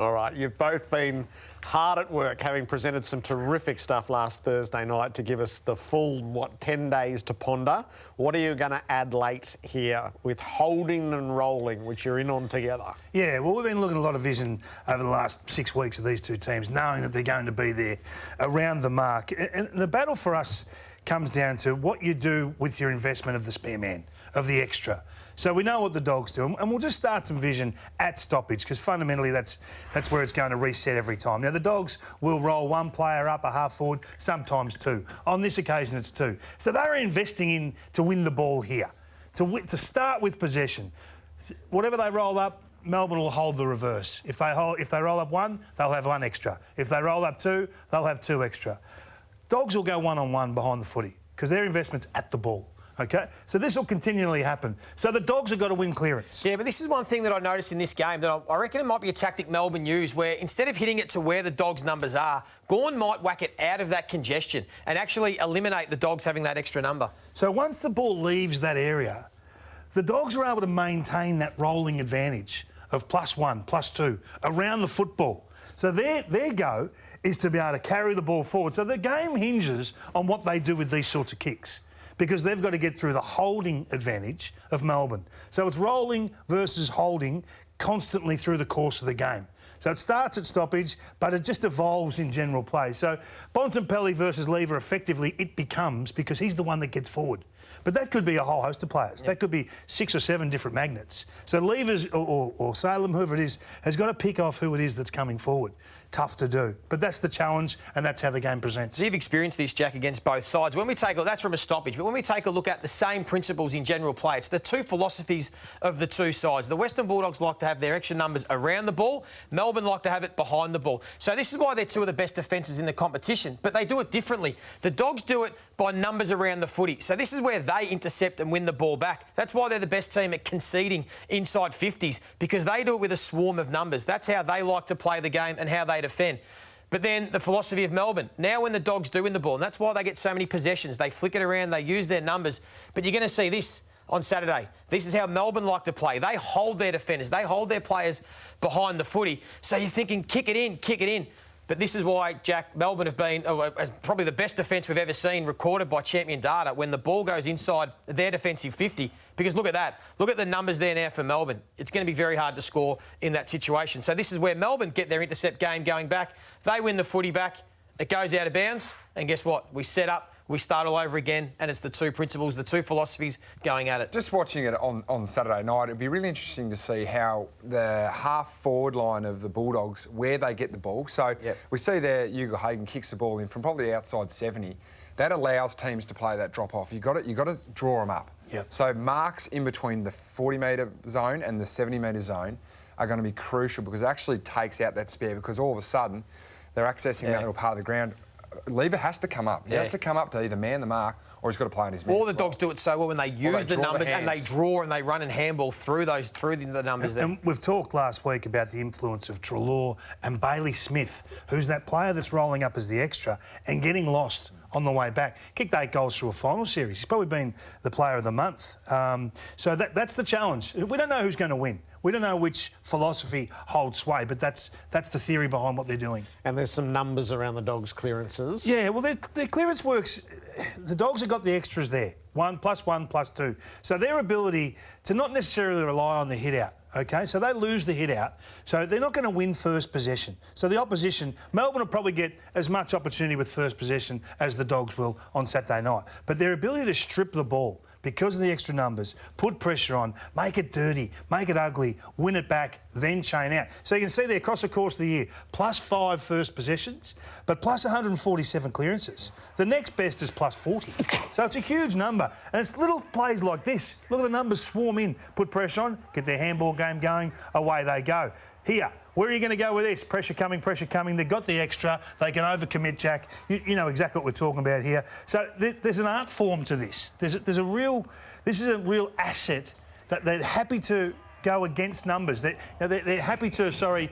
All right, you've both been hard at work, having presented some terrific stuff last Thursday night to give us the full, 10 days to ponder. What are you going to add late here with holding and rolling, which you're in on together? Yeah, well, we've been looking at a lot of vision over the last 6 weeks of these two teams, knowing that they're going to be there around the mark. And the battle for us comes down to what you do with your investment of the spare man, of the extra. So we know what the Dogs do, and we'll just start some vision at stoppage, because fundamentally that's where it's going to reset every time. Now, the Dogs will roll one player up, a half forward, sometimes two. On this occasion, it's two. So they're investing in to win the ball here, to start with possession. Whatever they roll up, Melbourne will hold the reverse. If they roll up one, they'll have one extra. If they roll up two, they'll have two extra. Dogs will go one-on-one behind the footy, because their investment's at the ball. OK? So this will continually happen. So the Dogs have got to win clearance. Yeah, but this is one thing that I noticed in this game that I reckon it might be a tactic Melbourne use, where instead of hitting it to where the Dogs' numbers are, Gawn might whack it out of that congestion and actually eliminate the Dogs having that extra number. So once the ball leaves that area, the Dogs are able to maintain that rolling advantage of +1, +2 around the football. So their go is to be able to carry the ball forward. So the game hinges on what they do with these sorts of kicks, because they've got to get through the holding advantage of Melbourne. So it's rolling versus holding constantly through the course of the game. So it starts at stoppage, but it just evolves in general play. So Bontempelli versus Lever, effectively, it becomes, because he's the one that gets forward. But that could be a whole host of players. Yep. That could be 6 or 7 different magnets. So Levers or Salem, whoever it is, has got to pick off who it is that's coming forward. Tough to do. But that's the challenge, and that's how the game presents. So you've experienced this, Jack, against both sides. When we take a look, that's from a stoppage, but when we take a look at the same principles in general play, it's the two philosophies of the two sides. The Western Bulldogs like to have their extra numbers around the ball. Melbourne like to have it behind the ball. So this is why they're two of the best defences in the competition, but they do it differently. The Dogs do it by numbers around the footy. So this is where they intercept and win the ball back. That's why they're the best team at conceding inside 50s, because they do it with a swarm of numbers. That's how they like to play the game and how they defend. But then the philosophy of Melbourne, now when the Dogs do win the ball, and that's why they get so many possessions, they flick it around, they use their numbers. But you're going to see this on Saturday. This is how Melbourne like to play. They hold their defenders, they hold their players behind the footy. So you're thinking, kick it in, kick it in. But this is why, Jack, Melbourne have been probably the best defence we've ever seen recorded by Champion Data when the ball goes inside their defensive 50. Because look at that. Look at the numbers there now for Melbourne. It's going to be very hard to score in that situation. So this is where Melbourne get their intercept game going back. They win the footy back. It goes out of bounds. And guess what? We set up. We start all over again, and it's the two principles, the two philosophies going at it. Just watching it on Saturday night, it'd be really interesting to see how the half-forward line of the Bulldogs, where they get the ball. So we see there Hugo Hagan kicks the ball in from probably outside 70. That allows teams to play that drop-off. You've got to draw them up. Yep. So marks in between the 40-metre zone and the 70-metre zone are going to be crucial, because it actually takes out that spare, because all of a sudden they're accessing that little part of the ground. Lever has to come up. He has to come up to either man the mark, or he's got to play on his man. All the Dogs do it so well when they use the numbers and they draw and they run and handball through the numbers there. And we've talked last week about the influence of Treloar and Bailey Smith, who's that player that's rolling up as the extra and getting lost on the way back. Kicked 8 goals through a final series. He's probably been the player of the month. So that's the challenge. We don't know who's going to win. We don't know which philosophy holds sway, but that's the theory behind what they're doing. And there's some numbers around the Dogs' clearances. Yeah, well, their clearance works. The Dogs have got the extras there. 1 +1 +2. So their ability to not necessarily rely on the hit out. OK, so they lose the hit out. So they're not going to win first possession. So the opposition, Melbourne will probably get as much opportunity with first possession as the Dogs will on Saturday night. But their ability to strip the ball because of the extra numbers, put pressure on, make it dirty, make it ugly, win it back, then chain out. So you can see there across the course of the year, +5 first possessions, but +147 clearances. The next best is +40. So it's a huge number. And it's little plays like this. Look at the numbers swarm in, put pressure on, get their handball game going, away they go. Here, where are you going to go with this? Pressure coming, pressure coming. They've got the extra. They can overcommit, Jack. You know exactly what we're talking about here. So there's an art form to this. This is a real asset that they're happy to go against numbers. They're happy to,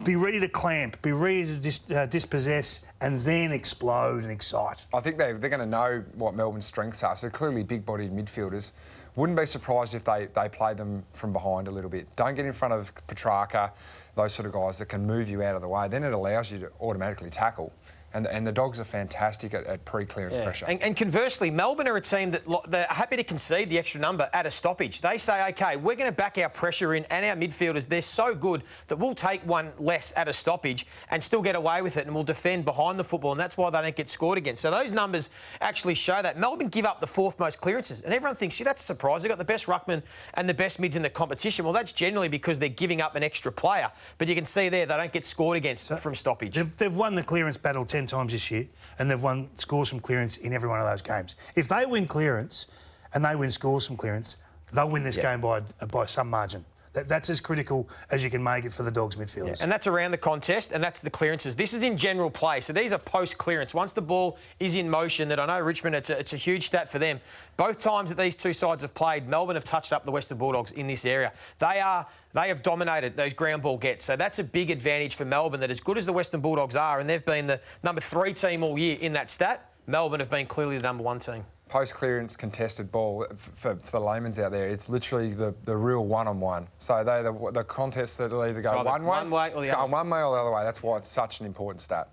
be ready to clamp, be ready to dispossess and then explode and excite. I think they're going to know what Melbourne's strengths are. So clearly big-bodied midfielders. Wouldn't be surprised if they play them from behind a little bit. Don't get in front of Petrarca, those sort of guys that can move you out of the way. Then it allows you to automatically tackle. And the Dogs are fantastic at pre-clearance pressure. And conversely, Melbourne are a team that they're happy to concede the extra number at a stoppage. They say, OK, we're going to back our pressure in and our midfielders. They're so good that we'll take one less at a stoppage and still get away with it, and we'll defend behind the football, and that's why they don't get scored against. So those numbers actually show that. Melbourne give up the 4th most clearances, and everyone thinks, that's a surprise. They've got the best ruckman and the best mids in the competition. Well, that's generally because they're giving up an extra player. But you can see there they don't get scored against from stoppage. They've won the clearance battle 10 times this year, and they've won scores from clearance in every one of those games. If they win clearance and they win scores from clearance, they'll win this game by some margin. That's as critical as you can make it for the Dogs midfielders. And that's around the contest, and that's the clearances. This is in general play, so these are post-clearance. Once the ball is in motion, that I know Richmond, it's a huge stat for them. Both times that these two sides have played, Melbourne have touched up the Western Bulldogs in this area. They have dominated those ground ball gets, so that's a big advantage for Melbourne, that as good as the Western Bulldogs are, and they've been the number 3 team all year in that stat, Melbourne have been clearly the number 1 team. Post-clearance contested ball, for the layman's out there, it's literally the real one-on-one. So they're the contests that'll either go one way or the other. One way or the other way. That's why it's such an important stat.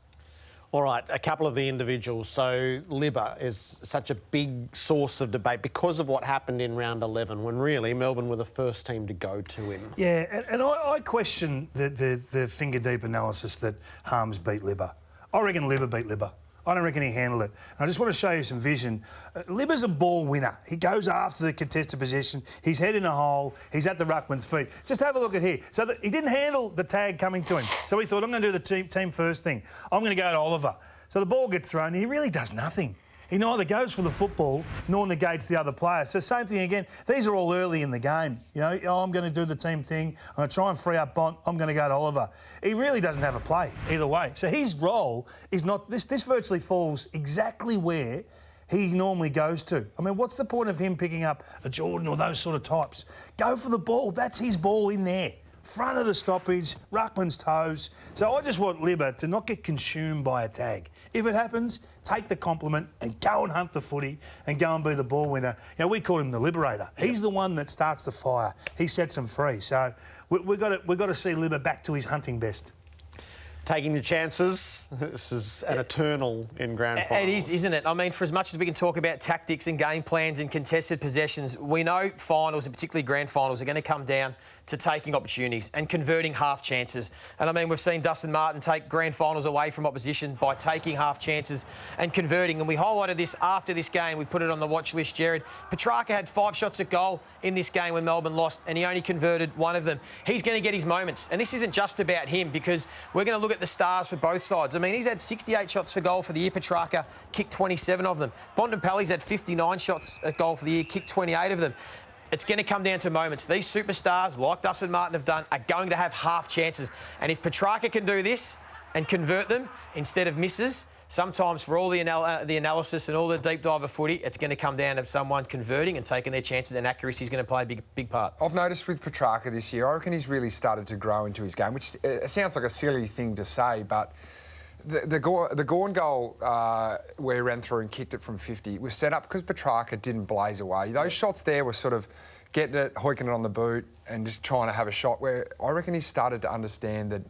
All right, a couple of the individuals. So Libba is such a big source of debate because of what happened in round 11, when really Melbourne were the first team to go to him. Yeah, and I question the finger-deep analysis that Harms beat Libba. I reckon Libba beat Libba. I don't reckon he handled it. And I just want to show you some vision. Libba's a ball winner. He goes after the contested possession. He's head in a hole. He's at the ruckman's feet. Just have a look at here. So he didn't handle the tag coming to him. So he thought, I'm going to do the team first thing. I'm going to go to Oliver. So the ball gets thrown. He really does nothing. He neither goes for the football nor negates the other player. So same thing again. These are all early in the game. I'm going to do the team thing. I'm going to try and free up Bont. I'm going to go to Oliver. He really doesn't have a play either way. So his role is not... This virtually falls exactly where he normally goes to. I mean, what's the point of him picking up a Jordan or those sort of types? Go for the ball. That's his ball in there. Front of the stoppage, ruckman's toes. So I just want Libba to not get consumed by a tag. If it happens, take the compliment and go and hunt the footy and go and be the ball winner. We call him the liberator. He's the one that starts the fire. He sets them free. So we've got to see Libba back to his hunting best. Taking your chances. This is an eternal in grand finals. It is, isn't it? I mean, for as much as we can talk about tactics and game plans and contested possessions, we know finals, and particularly grand finals, are going to come down to taking opportunities and converting half chances. And I mean, we've seen Dustin Martin take grand finals away from opposition by taking half chances and converting. And we highlighted this after this game. We put it on the watch list, Jared. Petrarca had 5 shots at goal in this game when Melbourne lost, and he only converted 1 of them. He's going to get his moments. And this isn't just about him, because we're going to look at the stars for both sides. I mean, he's had 68 shots for goal for the year. Petrarca kicked 27 of them. Bontempelli's had 59 shots at goal for the year, kicked 28 of them. It's going to come down to moments. These superstars, like Dustin Martin have done, are going to have half chances. And if Petrarca can do this and convert them instead of misses, sometimes for all the analysis and all the deep dive of footy, it's going to come down to someone converting and taking their chances, and accuracy is going to play a big part. I've noticed with Petrarca this year, I reckon he's really started to grow into his game, which sounds like a silly thing to say, but the Gawn goal where he ran through and kicked it from 50 was set up because Petrarca didn't blaze away. Those shots there were sort of getting it, hoiking it on the boot and just trying to have a shot, where I reckon he's started to understand that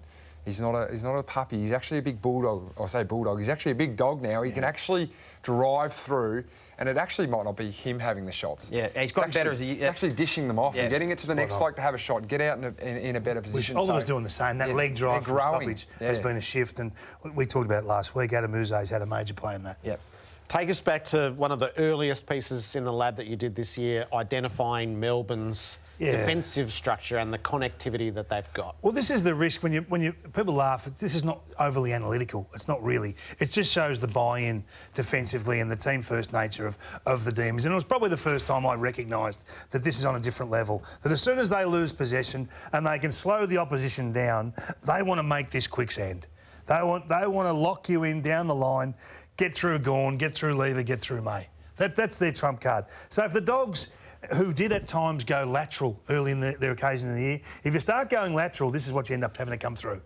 he's not a puppy. He's actually a big bulldog. I say bulldog. He's actually a big dog now. He can actually drive through, and it actually might not be him having the shots. Yeah, he's gotten better as he... It's actually dishing them off and getting it to the next bloke to have a shot, get out in a better position. Oliver's doing the same. That leg drive from stoppage has been a shift, and we talked about it last week. Adam Uze's had a major play in that. Yep. Take us back to one of the earliest pieces in the lab that you did this year, identifying Melbourne's defensive structure and the connectivity that they've got. Well, this is the risk when you people laugh. This is not overly analytical. It's not really. It just shows the buy-in defensively and the team-first nature of the Demons. And it was probably the first time I recognised that this is on a different level. That as soon as they lose possession and they can slow the opposition down, they want to make this quicksand. They want to lock you in down the line, get through Gawn, get through Lever, get through May. That's their trump card. So if the Dogs, who did at times go lateral early in their occasion in the year, if you start going lateral, this is what you end up having to come through.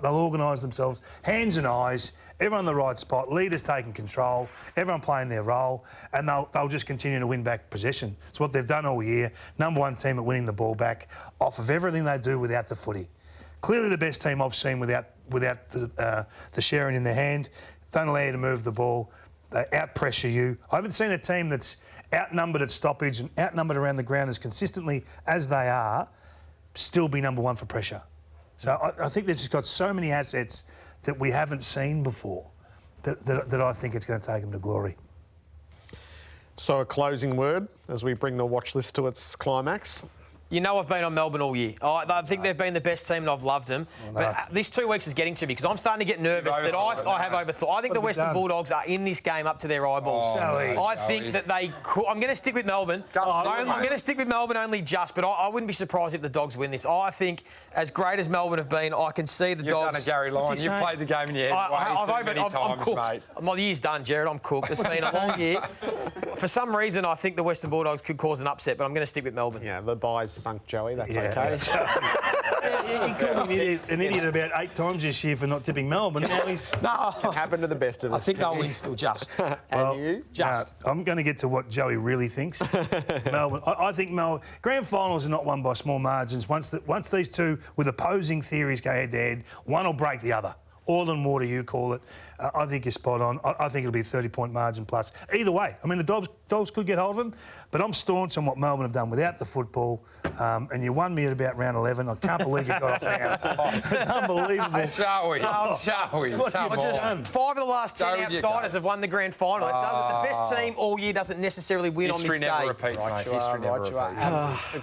They'll organise themselves, hands and eyes, everyone in the right spot, leaders taking control, everyone playing their role, and they'll just continue to win back possession. It's what they've done all year. Number one team at winning the ball back off of everything they do without the footy. Clearly the best team I've seen without the sharing in their hand. Don't allow you to move the ball. They out-pressure you. I haven't seen a team that's outnumbered at stoppage and outnumbered around the ground as consistently as they are still be number one for pressure. So I think they've just got so many assets that we haven't seen before that I think it's going to take them to glory. So a closing word as we bring the watch list to its climax. You know I've been on Melbourne all year. I think they've been the best team and I've loved them. But this 2 weeks is getting to me because I'm starting to get nervous that I have overthought. I think the Western Bulldogs are in this game up to their eyeballs. I think that they could. I'm going to stick with Melbourne. I'm going to stick with Melbourne only just, but I wouldn't be surprised if the Dogs win this. I think as great as Melbourne have been, I can see the Dogs. You've done a Gary Lyon. You've played the game in your head way too many times, mate. My year's done, Jared. I'm cooked. It's been a long year. For some reason, I think the Western Bulldogs could cause an upset, but I'm going to stick with Melbourne. Yeah, the bye's sunk, Joey. That's okay. He called me an idiot about 8 times this year for not tipping Melbourne. Now he's... No, it happened to the best of us. I think they'll win still, just. And you? Just. I'm going to get to what Joey really thinks. Melbourne. I think grand finals are not won by small margins. Once these two with opposing theories go head-to-head, one will break the other. Oil and water, you call it. I think you're spot on. I think it'll be a 30-point margin plus. Either way, I mean, the Dogs could get hold of them, but I'm staunch on what Melbourne have done without the football. And you won me at about round 11. I can't believe you got off now. It's unbelievable. Shall we? Shall we? Come on. 5 of the last 10 outsiders have won the grand final. It doesn't. The best team all year doesn't necessarily win on this day. History never repeats, mate. History never repeats.